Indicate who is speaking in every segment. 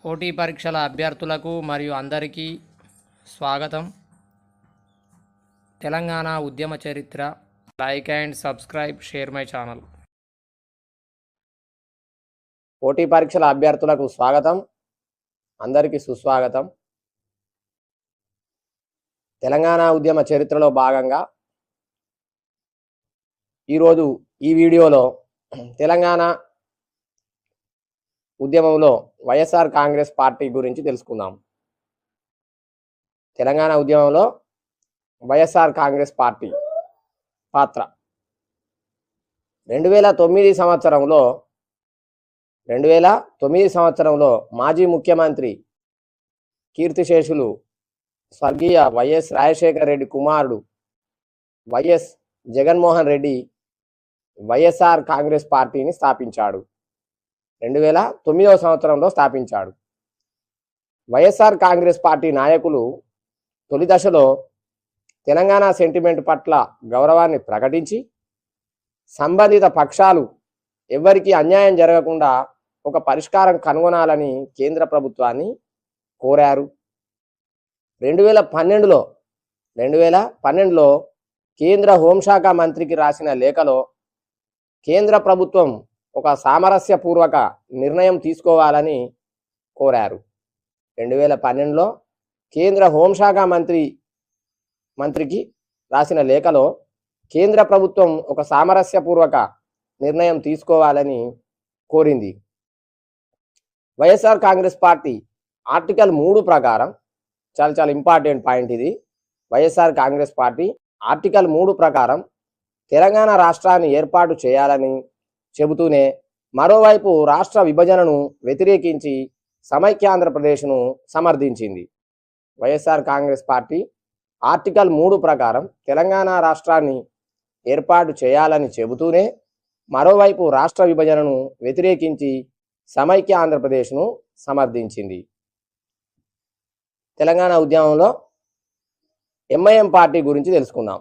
Speaker 1: పోటీ పరీక్షల అభ్యర్థులకు మరియు అందరికీ స్వాగతం. తెలంగాణ ఉద్యమ చరిత్ర. Like and subscribe, share my channel.
Speaker 2: పోటీ పరీక్షల అభ్యర్థులకు స్వాగతం, అందరికీ సుస్వాగతం. తెలంగాణ ఉద్యమ చరిత్రలో భాగంగా ఈరోజు ఈ వీడియోలో తెలంగాణ ఉద్యమంలో వైఎస్ఆర్ కాంగ్రెస్ పార్టీ గురించి తెలుసుకుందాం. తెలంగాణ ఉద్యమంలో వైఎస్ఆర్ కాంగ్రెస్ పార్టీ పాత్ర 2009 సంవత్సరంలో మాజీ ముఖ్యమంత్రి కీర్తిశేషులు స్వర్గీయ వైఎస్ రాజశేఖర రెడ్డి కుమారుడు వైఎస్ జగన్మోహన్ రెడ్డి వైఎస్ఆర్ కాంగ్రెస్ పార్టీని స్థాపించాడు. 2009 సంవత్సరంలో స్థాపించాడు. వైఎస్ఆర్ కాంగ్రెస్ పార్టీ నాయకులు తొలి దశలో తెలంగాణ సెంటిమెంట్ పట్ల గౌరవాన్ని ప్రకటించి సంబంధిత పక్షాలు ఎవరికి అన్యాయం జరగకుండా ఒక పరిష్కారం కనుగొనాలని కేంద్ర ప్రభుత్వాన్ని కోరారు. 2012లో కేంద్ర హోంశాఖ మంత్రికి రాసిన లేఖలో కేంద్ర ప్రభుత్వం ఒక సామరస్యపూర్వక నిర్ణయం తీసుకోవాలని కోరారు. 2012లో కేంద్ర హోంశాఖ మంత్రికి రాసిన లేఖలో కేంద్ర ప్రభుత్వం ఒక సామరస్యపూర్వక నిర్ణయం తీసుకోవాలని కోరింది. వైఎస్ఆర్ కాంగ్రెస్ పార్టీ ఆర్టికల్ 3 ప్రకారం, చాలా ఇంపార్టెంట్ పాయింట్ ఇది, వైఎస్ఆర్ కాంగ్రెస్ పార్టీ ఆర్టికల్ 3 ప్రకారం తెలంగాణ రాష్ట్రాన్ని ఏర్పాటు చేయాలని చెబుతూనే మరోవైపు రాష్ట్ర విభజనను వ్యతిరేకించి సమైక్యాంధ్రప్రదేశ్ను సమర్థించింది. వైఎస్ఆర్ కాంగ్రెస్ పార్టీ ఆర్టికల్ 3 ప్రకారం తెలంగాణ రాష్ట్రాన్ని ఏర్పాటు చేయాలని చెబుతూనే మరోవైపు రాష్ట్ర విభజనను వ్యతిరేకించి సమైక్య ఆంధ్రప్రదేశ్ను సమర్థించింది. తెలంగాణ ఉద్యమంలో ఎంఐఎం పార్టీ గురించి తెలుసుకుందాం.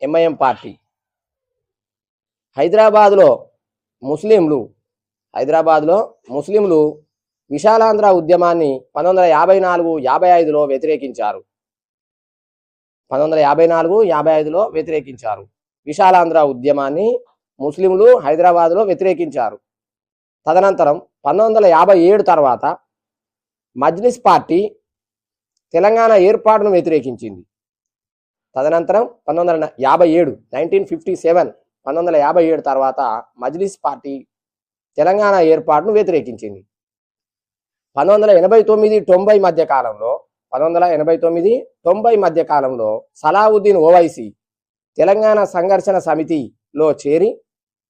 Speaker 2: ఎంఐఎం పార్టీ హైదరాబాద్లో ముస్లింలు విశాలాంధ్ర ఉద్యమాన్ని 1954-55లో వ్యతిరేకించారు. 1954-55లో వ్యతిరేకించారు. విశాలాంధ్ర ఉద్యమాన్ని ముస్లింలు హైదరాబాద్లో వ్యతిరేకించారు. తదనంతరం 1957 తర్వాత మజ్లిస్ పార్టీ తెలంగాణ ఏర్పాటును వ్యతిరేకించింది. తదనంతరం 1957 తర్వాత మజ్లిస్ పార్టీ తెలంగాణ ఏర్పాటును వ్యతిరేకించింది. 1989 మధ్య కాలంలో సలావుద్దీన్ ఓవైసీ తెలంగాణ సంఘర్షణ సమితిలో చేరి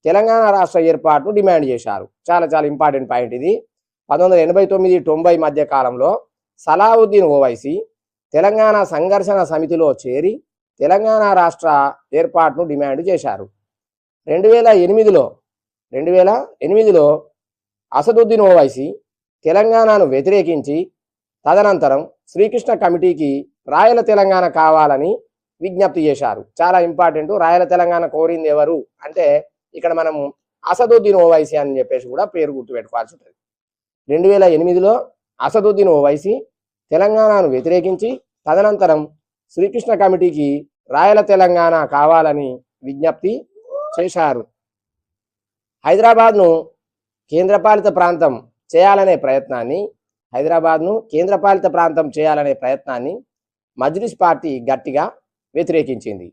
Speaker 2: తెలంగాణ రాష్ట్ర ఏర్పాటును డిమాండ్ చేశారు. చాలా ఇంపార్టెంట్ పాయింట్ ఇది. 1989-90 మధ్య కాలంలో సలావుద్దీన్ ఓవైసీ తెలంగాణ సంఘర్షణ సమితిలో చేరి తెలంగాణ రాష్ట్ర ఏర్పాటును డిమాండ్ చేశారు. 2008లో అసదుద్దీన్ ఓవైసీ తెలంగాణను వ్యతిరేకించి తదనంతరం శ్రీకృష్ణ కమిటీకి రాయల తెలంగాణ కావాలని విజ్ఞప్తి చేశారు. చాలా ఇంపార్టెంట్. రాయల తెలంగాణ కోరింది ఎవరు అంటే ఇక్కడ మనం అసదుద్దీన్ ఓవైసీ అని చెప్పేసి కూడా పేరు గుర్తుపెట్టుకోవాల్సి ఉంటుంది. 2008లో అసదుద్దీన్ ఓవైసీ తెలంగాణను వ్యతిరేకించి తదనంతరం శ్రీకృష్ణ కమిటీకి రాయల తెలంగాణ కావాలని విజ్ఞప్తి చేశారు. హైదరాబాద్ను కేంద్రపాలిత ప్రాంతం చేయాలనే ప్రయత్నాన్ని మజ్లిస్ పార్టీ గట్టిగా వ్యతిరేకించింది.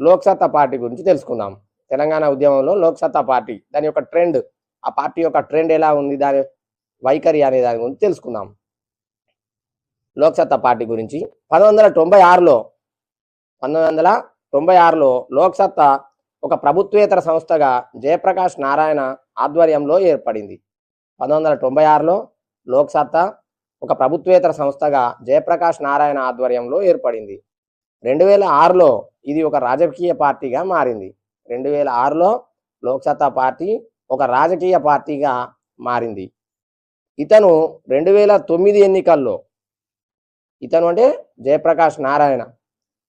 Speaker 2: లోక్సత్తా పార్టీ గురించి తెలుసుకుందాం. తెలంగాణ ఉద్యమంలో లోక్సత్తా పార్టీ దాని యొక్క ట్రెండ్, ఆ పార్టీ యొక్క ట్రెండ్ ఎలా ఉంది, దాని వైఖరి అనే దాని గురించి తెలుసుకుందాం. లోక్సత్తా పార్టీ గురించి 1996లో లోక్సత్తా ఒక ప్రభుత్వేతర సంస్థగా జయప్రకాష్ నారాయణ ఆధ్వర్యంలో ఏర్పడింది. 1996లో లోక్సత్తా ఒక ప్రభుత్వేతర సంస్థగా జయప్రకాష్ నారాయణ ఆధ్వర్యంలో ఏర్పడింది. 2006లో ఇది ఒక రాజకీయ పార్టీగా మారింది. 2006లో లోక్సత్తా పార్టీ ఒక రాజకీయ పార్టీగా మారింది. ఇతను 2009 ఎన్నికల్లో, ఇతను అంటే జయప్రకాష్ నారాయణ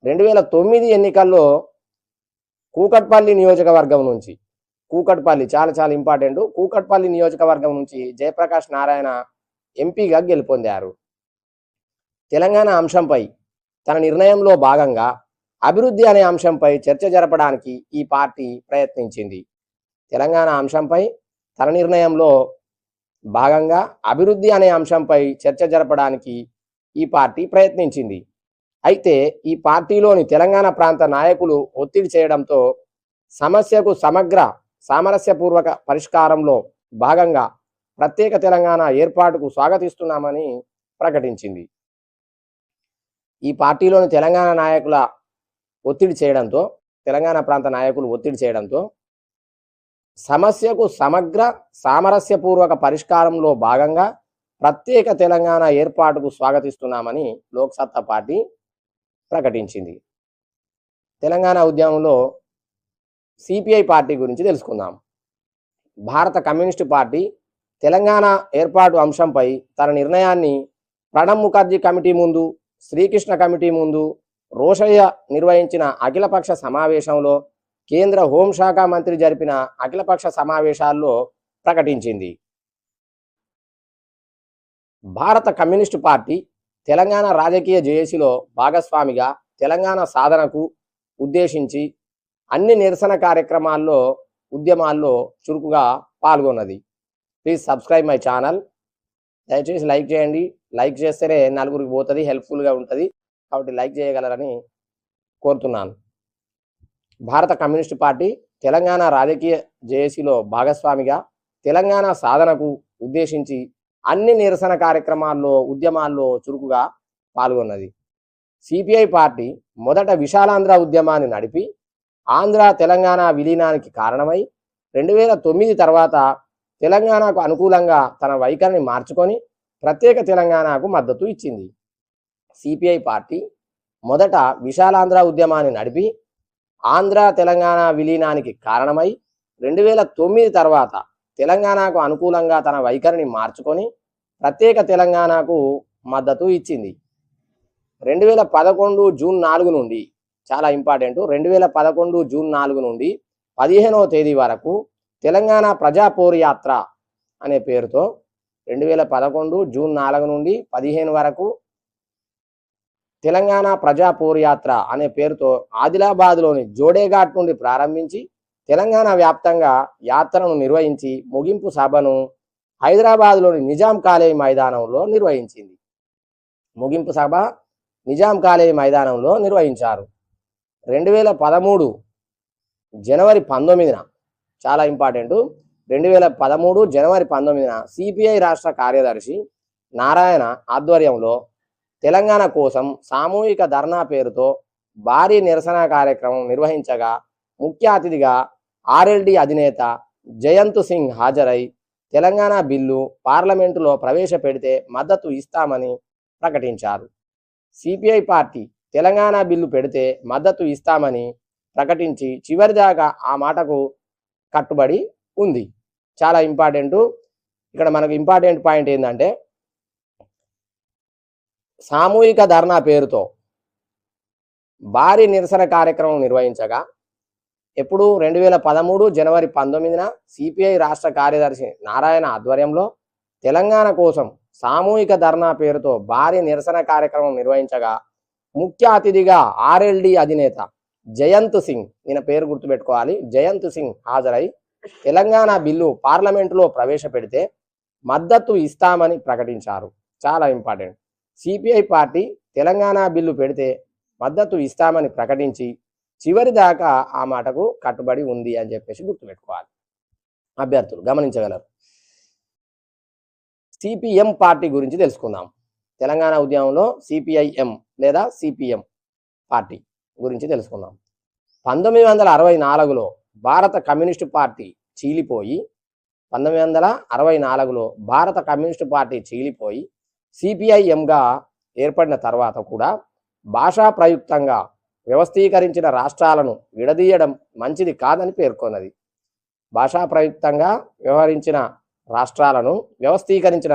Speaker 2: 2009 ఎన్నికల్లో కూకట్పల్లి నియోజకవర్గం నుంచి కూకట్పల్లి చాలా చాలా ఇంపార్టెంట్. కూకట్పల్లి నియోజకవర్గం నుంచి జయప్రకాష్ నారాయణ ఎంపీగా గెలుపొందారు. తెలంగాణ అంశంపై తన నిర్ణయంలో భాగంగా అభివృద్ధి అనే అంశంపై చర్చ జరపడానికి ఈ పార్టీ ప్రయత్నించింది. తెలంగాణ అంశంపై తన నిర్ణయంలో భాగంగా అభివృద్ధి అనే అంశంపై చర్చ జరపడానికి ఈ పార్టీ ప్రయత్నించింది. అయితే ఈ పార్టీలోని తెలంగాణ ప్రాంత నాయకులు ఒత్తిడి చేయడంతో సమస్యకు సమగ్ర సామరస్యపూర్వక పరిష్కారంలో భాగంగా ప్రత్యేక తెలంగాణ ఏర్పాటుకు స్వాగతిస్తున్నామని ప్రకటించింది. ఈ పార్టీలోని తెలంగాణ నాయకుల ఒత్తిడి చేయడంతో తెలంగాణ ప్రాంత నాయకులు ఒత్తిడి చేయడంతో సమస్యకు సమగ్ర సామరస్యపూర్వక పరిష్కారంలో భాగంగా ప్రత్యేక తెలంగాణ ఏర్పాటుకు స్వాగతిస్తున్నామని లోక్సత్తా పార్టీ ప్రకటించింది. తెలంగాణ ఉద్యమంలో సిపిఐ పార్టీ గురించి తెలుసుకుందాం. భారత కమ్యూనిస్టు పార్టీ తెలంగాణ ఏర్పాటు అంశంపై తన నిర్ణయాన్ని ప్రణబ్ ముఖర్జీ కమిటీ ముందు, శ్రీకృష్ణ కమిటీ ముందు రోషయ్య నిర్వహించిన అఖిలపక్ష సమావేశంలో, కేంద్ర హోంశాఖ మంత్రి జరిపిన అఖిలపక్ష సమావేశాల్లో ప్రకటించింది. భారత కమ్యూనిస్టు పార్టీ తెలంగాణ రాజకీయ జేఏసీలో భాగస్వామిగా తెలంగాణ సాధనకు ఉద్దేశించి అన్ని నిరసన కార్యక్రమాల్లో, ఉద్యమాల్లో చురుకుగా పాల్గొన్నది. Please subscribe my channel. దయచేసి లైక్ చేయండి. లైక్ చేస్తేనే నలుగురికి పోతుంది, హెల్ప్ఫుల్గా ఉంటుంది. కాబట్టి లైక్ చేయగలరని కోరుతున్నాను. భారత కమ్యూనిస్టు పార్టీ తెలంగాణ రాజకీయ జేఏసీలో భాగస్వామిగా తెలంగాణ సాధనకు ఉద్దేశించి అన్ని నిరసన కార్యక్రమాల్లో, ఉద్యమాల్లో చురుకుగా పాల్గొన్నది. సిపిఐ పార్టీ మొదట విశాలాంధ్ర ఉద్యమాన్ని నడిపి ఆంధ్ర తెలంగాణ విలీనానికి కారణమై 2009 తర్వాత తెలంగాణకు అనుకూలంగా తన వైఖరిని మార్చుకొని ప్రత్యేక తెలంగాణకు మద్దతు ఇచ్చింది. సిపిఐ పార్టీ మొదట విశాలాంధ్ర ఉద్యమాన్ని నడిపి ఆంధ్ర తెలంగాణ విలీనానికి కారణమై 2009 తర్వాత తెలంగాణకు అనుకూలంగా తన వైఖరిని మార్చుకొని ప్రత్యేక తెలంగాణకు మద్దతు ఇచ్చింది. 2011 జూన్ 4 నుండి చాలా ఇంపార్టెంట్. 2011 జూన్ 4 నుండి 15వ తేదీ వరకు తెలంగాణ ప్రజా పోరుయాత్ర అనే పేరుతో 2011 జూన్ 4 నుండి 15 వరకు తెలంగాణ ప్రజా పోరుయాత్ర అనే పేరుతో ఆదిలాబాద్లోని జోడేఘాట్ నుండి ప్రారంభించి తెలంగాణ వ్యాప్తంగా యాత్రను నిర్వహించి ముగింపు సభను హైదరాబాద్లోని నిజాం కాలేజీ మైదానంలో నిర్వహించింది. ముగింపు సభ నిజాం కాలేజీ మైదానంలో నిర్వహించారు. 2013 జనవరి 19న చాలా ఇంపార్టెంట్. 2013 జనవరి 19న సిపిఐ రాష్ట్ర కార్యదర్శి నారాయణ ఆధ్వర్యంలో తెలంగాణ కోసం సామూహిక ధర్నా పేరుతో భారీ నిరసన కార్యక్రమం నిర్వహించగా ముఖ్య అతిథిగా ఆర్ఎల్డి అధినేత జయంత్ సింగ్ హాజరై తెలంగాణ బిల్లు పార్లమెంటులో ప్రవేశపెడితే మద్దతు ఇస్తామని ప్రకటించారు. సిపిఐ పార్టీ తెలంగాణ బిల్లు పెడితే మద్దతు ఇస్తామని ప్రకటించి చివరిదాకా ఆ మాటకు కట్టుబడి ఉంది. చాలా ఇంపార్టెంట్. ఇక్కడ మనకు ఇంపార్టెంట్ పాయింట్ ఏంటంటే సామూహిక ధర్నా పేరుతో భారీ నిరసన కార్యక్రమం నిర్వహించగా ఎప్పుడు 2013 జనవరి 19న సిపిఐ రాష్ట్ర కార్యదర్శి నారాయణ ఆధ్వర్యంలో తెలంగాణ కోసం సామూహిక ధర్నా పేరుతో భారీ నిరసన కార్యక్రమం నిర్వహించగా ముఖ్య అతిథిగా ఆర్ఎల్డి అధినేత జయంత్ సింగ్, ఈయన పేరు గుర్తుపెట్టుకోవాలి, జయంత్ సింగ్ హాజరై తెలంగాణ బిల్లు పార్లమెంటులో ప్రవేశపెడితే మద్దతు ఇస్తామని ప్రకటించారు. చాలా important. CPI party Telangana bill పెడితే మద్దతు ఇస్తామని ప్రకటించి చివరి దాకా ఆ మాటకు కట్టుబడి ఉంది అని చెప్పేసి గుర్తుపెట్టుకోవాలి. అభ్యర్థులు గమనించగలరు. సిపిఎం పార్టీ గురించి తెలుసుకుందాం. తెలంగాణ ఉద్యమంలో సిపిఐఎం లేదా సిపిఎం పార్టీ గురించి తెలుసుకుందాం. 1964లో భారత కమ్యూనిస్టు పార్టీ చీలిపోయి 1964లో భారత కమ్యూనిస్టు పార్టీ చీలిపోయి సిపిఐఎంగా ఏర్పడిన తర్వాత కూడా భాషా ప్రయుక్తంగా వ్యవస్థీకరించిన రాష్ట్రాలను విడదీయడం మంచిది కాదని పేర్కొన్నది. భాషా ప్రయుక్తంగా వ్యవస్థీకరించిన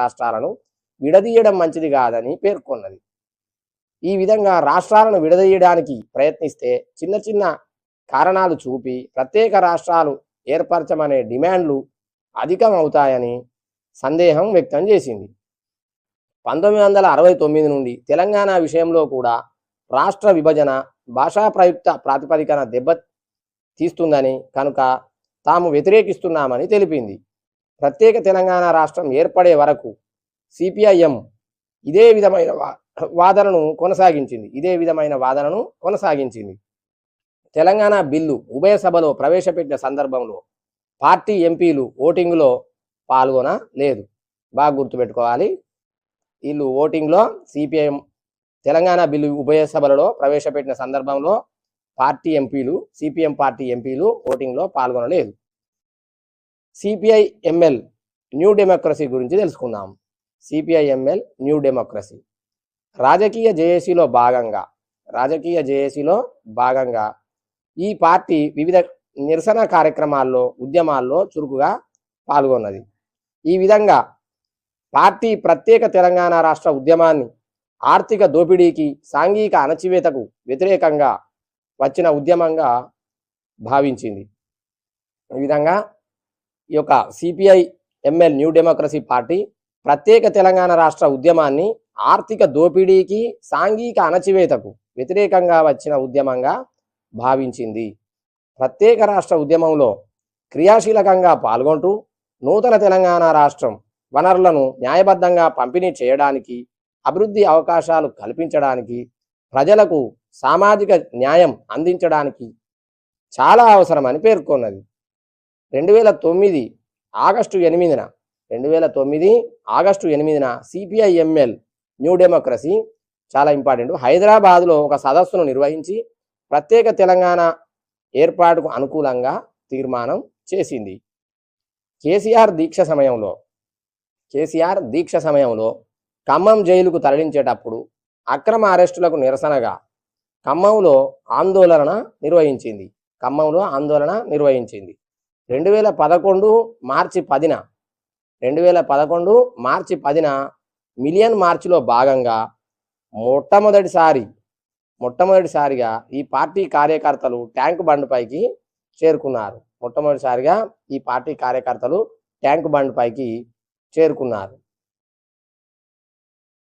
Speaker 2: రాష్ట్రాలను విడదీయడం మంచిది కాదని పేర్కొన్నది. ఈ విధంగా రాష్ట్రాలను విడదీయడానికి ప్రయత్నిస్తే చిన్న చిన్న కారణాలు చూపి ప్రత్యేక రాష్ట్రాలు ఏర్పరచమనే డిమాండ్లు అధికం అవుతాయని సందేహం వ్యక్తం చేసింది. 1969 నుండి తెలంగాణ విషయంలో కూడా రాష్ట్ర విభజన భాషా ప్రయుక్త ప్రాతిపదికన దెబ్బ తీస్తుందని కనుక తాము వ్యతిరేకిస్తున్నామని తెలిపింది. ప్రత్యేక తెలంగాణ రాష్ట్రం ఏర్పడే వరకు సిపిఐఎం ఇదే విధమైన వాదనను కొనసాగించింది. తెలంగాణ బిల్లు ఉభయ సభలో ప్రవేశపెట్టిన సందర్భంలో పార్టీ ఎంపీలు ఓటింగ్లో పాల్గొనలేదు. బాగా గుర్తుపెట్టుకోవాలి. వీళ్ళు ఓటింగ్లో సిపిఐఎం తెలంగాణ బిల్లు ఉభయ సభలలో ప్రవేశపెట్టిన సందర్భంలో సిపిఎం పార్టీ ఎంపీలు ఓటింగ్లో పాల్గొనలేదు. సిపిఐఎంఎల్ న్యూ డెమోక్రసీ గురించి తెలుసుకుందాం. సిపిఐఎంఎల్ న్యూ డెమోక్రసీ రాజకీయ జేఏసీలో భాగంగా ఈ పార్టీ వివిధ నిరసన కార్యక్రమాల్లో ఉద్యమాల్లో చురుకుగా పాల్గొన్నది. ఈ విధంగా పార్టీ ప్రత్యేక తెలంగాణ రాష్ట్ర ఉద్యమాన్ని ఆర్థిక దోపిడీకి సాంఘిక అణచివేతకు వ్యతిరేకంగా వచ్చిన ఉద్యమంగా భావించింది. ఈ విధంగా ఈ యొక్క సిపిఐఎంఎల్ న్యూ డెమోక్రసీ పార్టీ ప్రత్యేక తెలంగాణ రాష్ట్ర ఉద్యమాన్ని ఆర్థిక దోపిడీకి సాంఘిక అణచివేతకు వ్యతిరేకంగా వచ్చిన ఉద్యమంగా భావించింది. ప్రత్యేక రాష్ట్ర ఉద్యమంలో క్రియాశీలకంగా పాల్గొంటూ నూతన తెలంగాణ రాష్ట్రం వనరులను న్యాయబద్ధంగా పంపిణీ చేయడానికి, అభివృద్ధి అవకాశాలు కల్పించడానికి, ప్రజలకు సామాజిక న్యాయం అందించడానికి చాలా అవసరమని పేర్కొన్నది. 2009 ఆగస్టు 8న సిపిఐఎంఎల్ న్యూ డెమోక్రసీ చాలా ఇంపార్టెంట్ హైదరాబాద్లో ఒక సదస్సును నిర్వహించి ప్రత్యేక తెలంగాణ ఏర్పాటుకు అనుకూలంగా తీర్మానం చేసింది. కేసీఆర్ దీక్ష సమయంలో ఖమ్మం జైలుకు తరలించేటప్పుడు అక్రమ అరెస్టులకు నిరసనగా ఖమ్మంలో ఆందోళన నిర్వహించింది. 2011 మార్చి 10న మిలియన్ మార్చిలో భాగంగా మొట్టమొదటిసారిగా ఈ పార్టీ కార్యకర్తలు ట్యాంక్ బండ్పైకి చేరుకున్నారు.